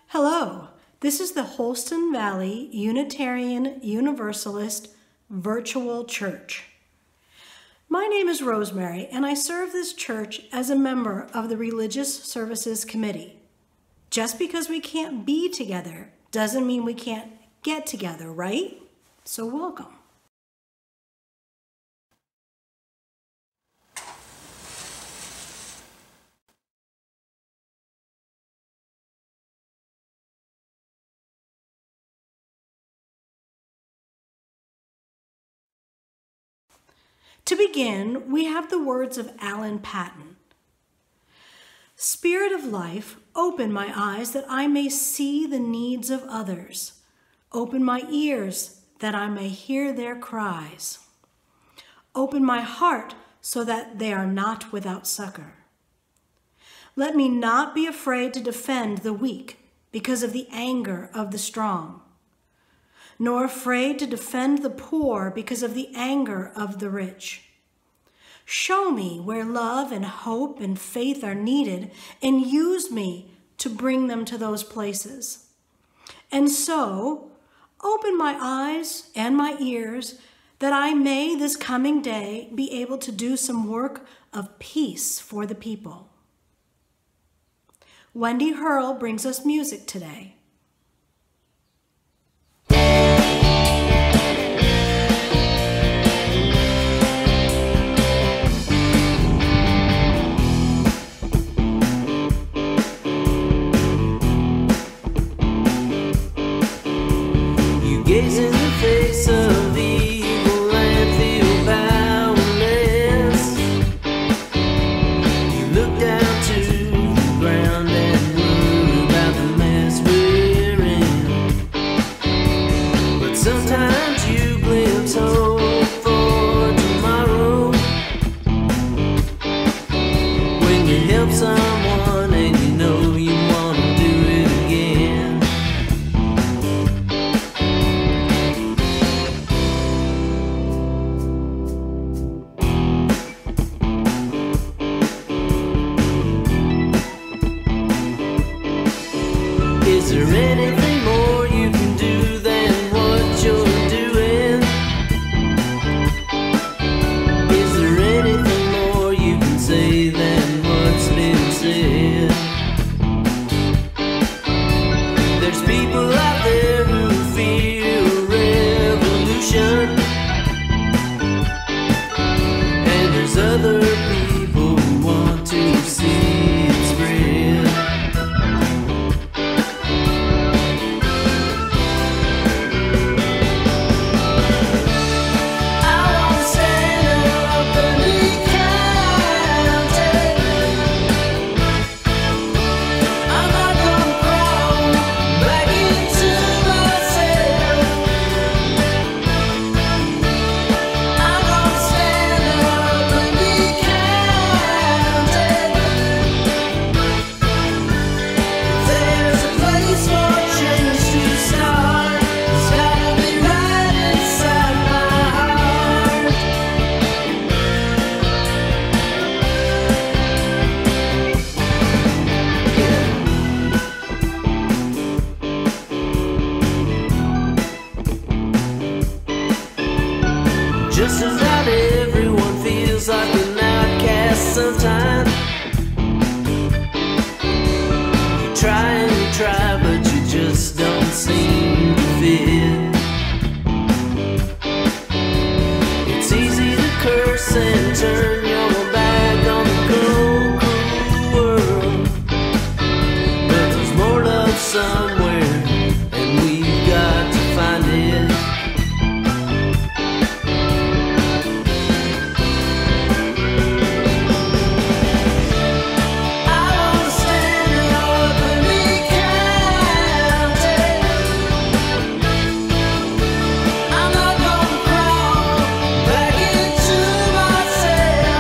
Hello, this is the Holston Valley Unitarian Universalist Virtual Church. My name is Rosemary, and I serve this church as a member of the Religious Services Committee. Just because we can't be together doesn't mean we can't get together, right? So welcome. To begin, we have the words of Paton. Spirit of life, open my eyes that I may see the needs of others. Open my ears that I may hear their cries. Open my heart so that they are not without succor. Let me not be afraid to defend the weak because of the anger of the strong, nor afraid to defend the poor because of the anger of the rich. Show me where love and hope and faith are needed, and use me to bring them to those places. And so, open my eyes and my ears that I may this coming day be able to do some work of peace for the people. Wendy Hearl brings us music today. Gaze in the face of evil and feel powerless. You look down to the ground and worry about the mess we're in. But sometimes you glimpse hope for tomorrow when you help someone and you know you want to do it again. Is there anything more you can do than what you're doing? Is there anything more you can say than what's been said? There's people out there who fear a revolution, and there's other people who want to see it spread. Just about everyone feels like an outcast sometimes. You try and you try, but you just don't seem to fit. It's easy to curse and turn your back on the cold, cruel world, but there's more love somewhere, and we've got to find it. I'm not gonna crawl back into myself.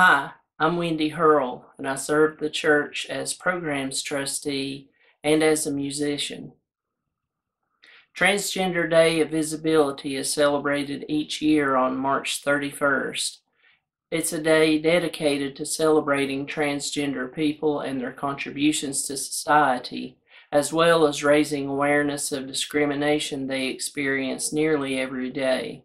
Hi, I'm Wendy Hearl, and I serve the church as programs trustee and as a musician. Transgender Day of Visibility is celebrated each year on March 31st. It's a day dedicated to celebrating transgender people and their contributions to society, as well as raising awareness of discrimination they experience nearly every day.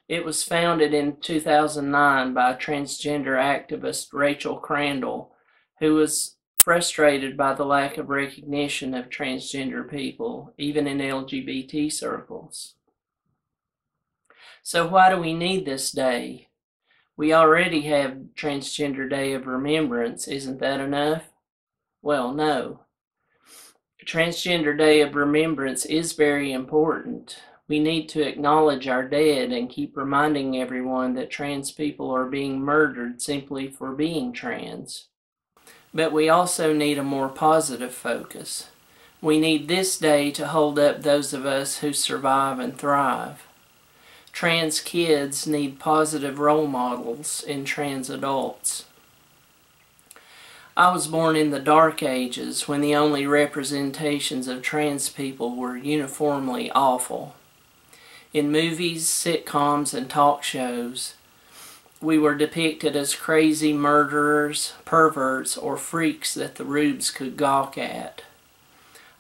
It was founded in 2009 by transgender activist Rachel Crandall, who was frustrated by the lack of recognition of transgender people, even in LGBT circles. So why do we need this day? We already have Transgender Day of Remembrance. Isn't that enough? Well, no. Transgender Day of Remembrance is very important. We need to acknowledge our dead and keep reminding everyone that trans people are being murdered simply for being trans. But we also need a more positive focus. We need this day to hold up those of us who survive and thrive. Trans kids need positive role models in trans adults. I was born in the dark ages when the only representations of trans people were uniformly awful. In movies, sitcoms, and talk shows, we were depicted as crazy murderers, perverts, or freaks that the rubes could gawk at.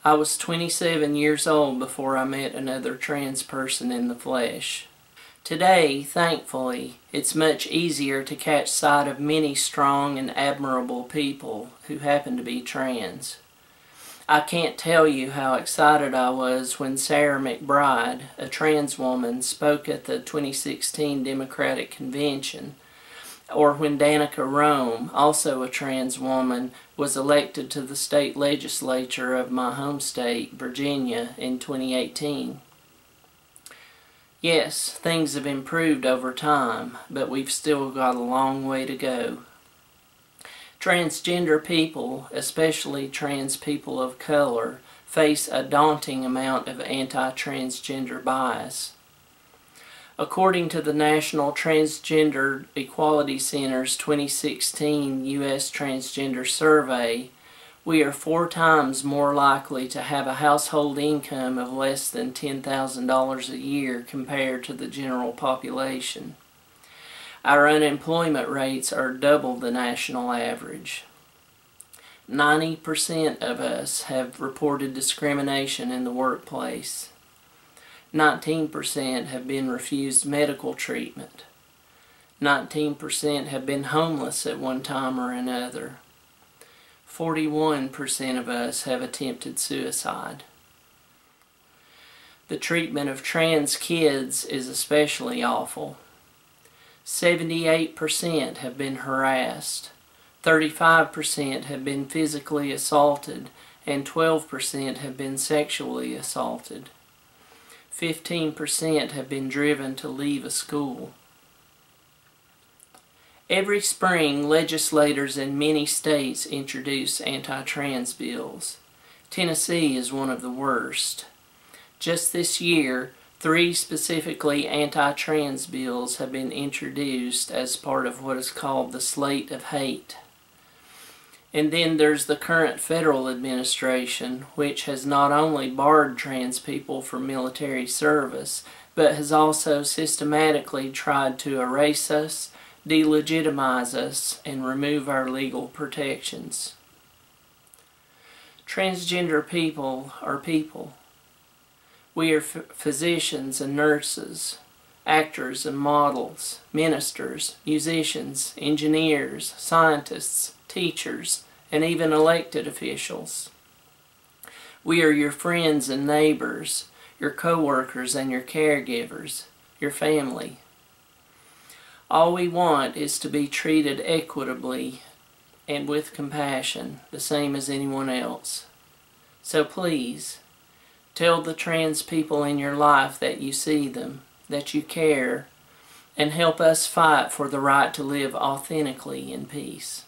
I was 27 years old before I met another trans person in the flesh. Today, thankfully, it's much easier to catch sight of many strong and admirable people who happen to be trans. I can't tell you how excited I was when Sarah McBride, a trans woman, spoke at the 2016 Democratic Convention, or when Danica Rome, also a trans woman, was elected to the state legislature of my home state, Virginia, in 2018. Yes, things have improved over time, but we've still got a long way to go. Transgender people, especially trans people of color, face a daunting amount of anti-transgender bias. According to the National Transgender Equality Center's 2016 U.S. Transgender Survey, we are 4 times more likely to have a household income of less than $10,000 a year compared to the general population. Our unemployment rates are double the national average. 90% of us have reported discrimination in the workplace. 19% have been refused medical treatment. 19% have been homeless at one time or another. 41% of us have attempted suicide. The treatment of trans kids is especially awful. 78% have been harassed, 35% have been physically assaulted, and 12% have been sexually assaulted. 15% have been driven to leave a school. Every spring, legislators in many states introduce anti-trans bills. Tennessee is one of the worst. Just this year, 3 specifically anti-trans bills have been introduced as part of what is called the Slate of Hate. And then there's the current federal administration, which has not only barred trans people from military service, but has also systematically tried to erase us, delegitimize us, and remove our legal protections. Transgender people are people. We are physicians and nurses, actors and models, ministers, musicians, engineers, scientists, teachers, and even elected officials. We are your friends and neighbors, your co-workers and your caregivers, your family. All we want is to be treated equitably and with compassion, the same as anyone else. So please, tell the trans people in your life that you see them, that you care, and help us fight for the right to live authentically in peace.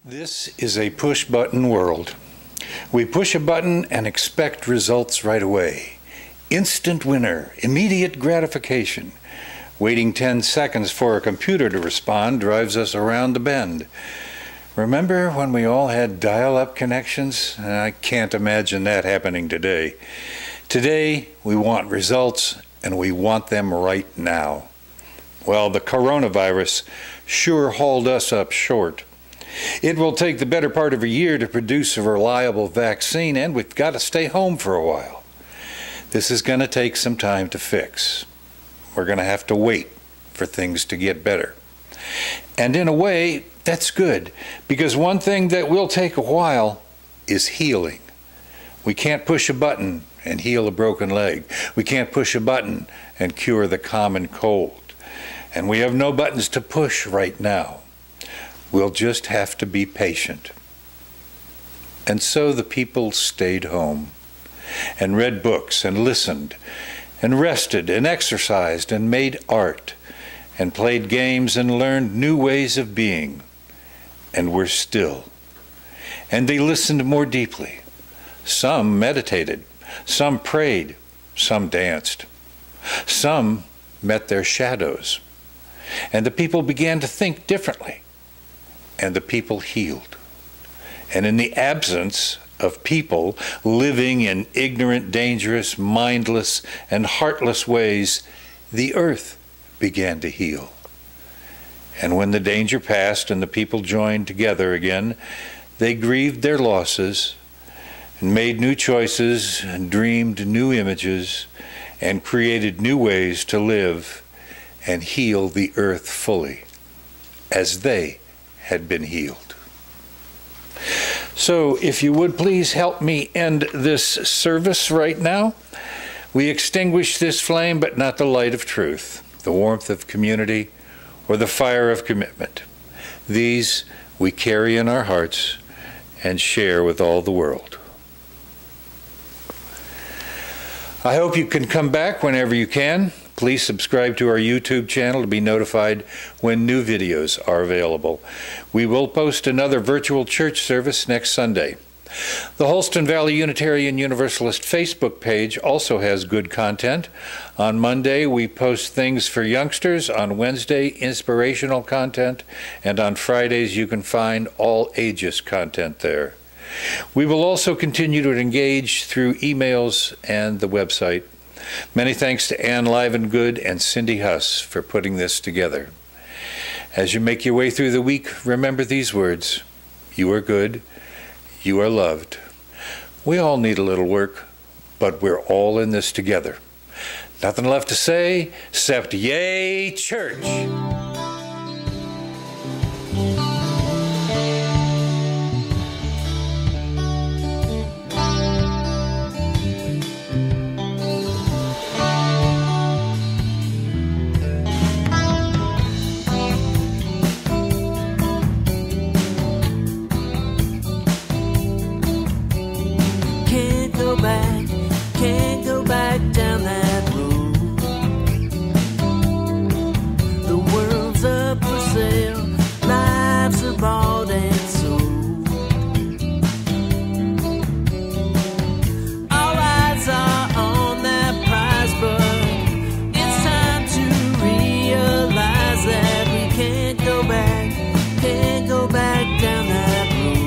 This is a push-button world. We push a button and expect results right away. Instant winner, immediate gratification. Waiting 10 seconds for a computer to respond drives us around the bend. Remember when we all had dial-up connections? I can't imagine that happening today. Today, we want results, and we want them right now. Well, the coronavirus sure hauled us up short. It will take the better part of a year to produce a reliable vaccine, and we've got to stay home for a while. This is going to take some time to fix. We're going to have to wait for things to get better. And in a way, that's good, because one thing that will take a while is healing. We can't push a button and heal a broken leg. We can't push a button and cure the common cold. And we have no buttons to push right now. We'll just have to be patient. And so the people stayed home and read books and listened and rested and exercised and made art and played games and learned new ways of being, and were still. And they listened more deeply. Some meditated, some prayed, some danced. Some met their shadows. And the people began to think differently, and the people healed. And in the absence of people living in ignorant, dangerous, mindless, and heartless ways, the earth began to heal. And when the danger passed and the people joined together again, they grieved their losses and made new choices and dreamed new images and created new ways to live and heal the earth fully, as they had been healed. So if you would please help me end this service right now. We extinguish this flame, but not the light of truth, the warmth of community, or the fire of commitment. These we carry in our hearts and share with all the world. I hope you can come back whenever you can. Please subscribe to our YouTube channel to be notified when new videos are available. We will post another virtual church service next Sunday. The Holston Valley Unitarian Universalist Facebook page also has good content. On Monday, we post things for youngsters. On Wednesday, inspirational content. And on Fridays, you can find all ages content there. We will also continue to engage through emails and the website. Many thanks to Ann Livengood and Cindy Huss for putting this together. As you make your way through the week, remember these words: you are good, you are loved. We all need a little work, but we're all in this together. Nothing left to say except yay, church! Can't go back down that road. The world's up for sale, lives are bought and sold. All eyes are on that prize, but it's time to realize that we can't go back down that road.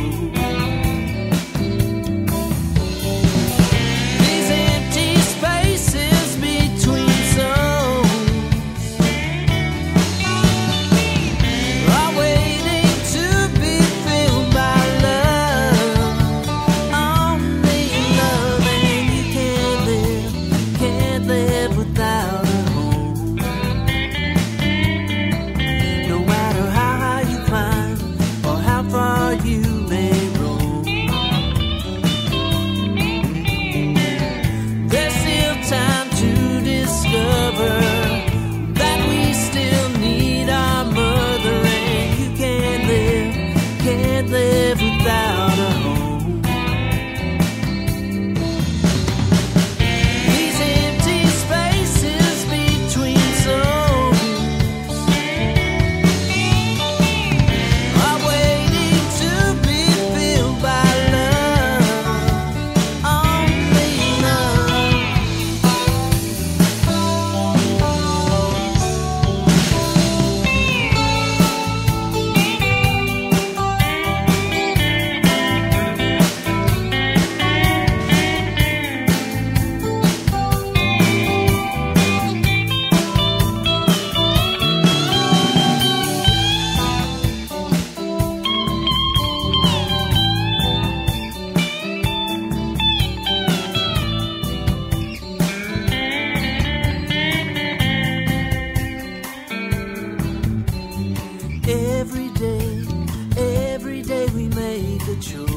the choice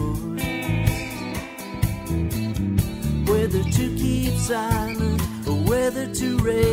whether to keep silent or whether to raise